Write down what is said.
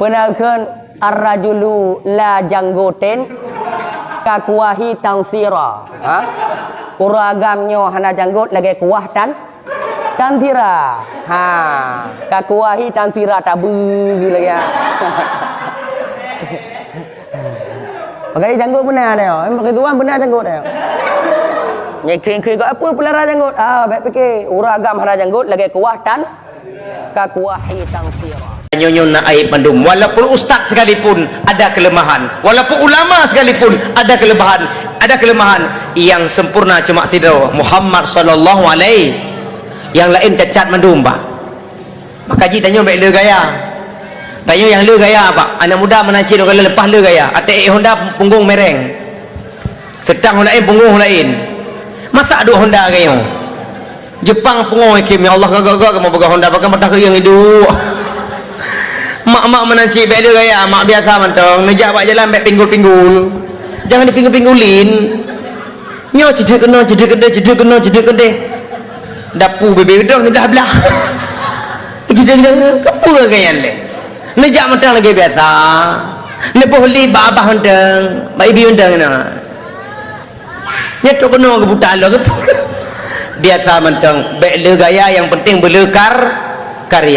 Penakeun ar-rajulu la janggoten kakuahi tansira. Uragamnyo hana janggot lagi kuah tan tira. Kakuahi tansira tabu lagi ya. Pakai janggut benar dah. Pakai tuan benar janggut dah. Nyai kering-kering kau apa pelara janggut? Baik fikir uragam hana janggut lagi kuah tan kakuahi tansira. Nyonya nak aib mandum, walaupun ustaz sekalipun ada kelemahan, walaupun ulama sekalipun ada kelemahan yang sempurna cuma tidak Muhammad sallallahu alaihi, yang lain cacat mandum pak. Maka ji tanya baik le gaya, tanya yang le gaya pak, anak muda menancir kalau lepas le gaya, ATE Honda punggung mereng, sedang lain punggung lain, masa ada Honda gaya Jepang punggung ikim, ya Allah gagak kamu pegang Honda pakai mata yang hidup. Mak-mak menancik baik dia gaya, mak biasa mentong ngejak pak jalan baik pinggul-pinggul, jangan dipinggul-pinggulin. Nyo cedek kena dapu bebe gedong dah belah. Cedek kepu gaya le ngejak mentong lagi biasa lepoh li babah mentong baik ibu mentong na nyetok kena kebutaan lo kepu biasa mentong baik le gaya, yang penting belekar karya.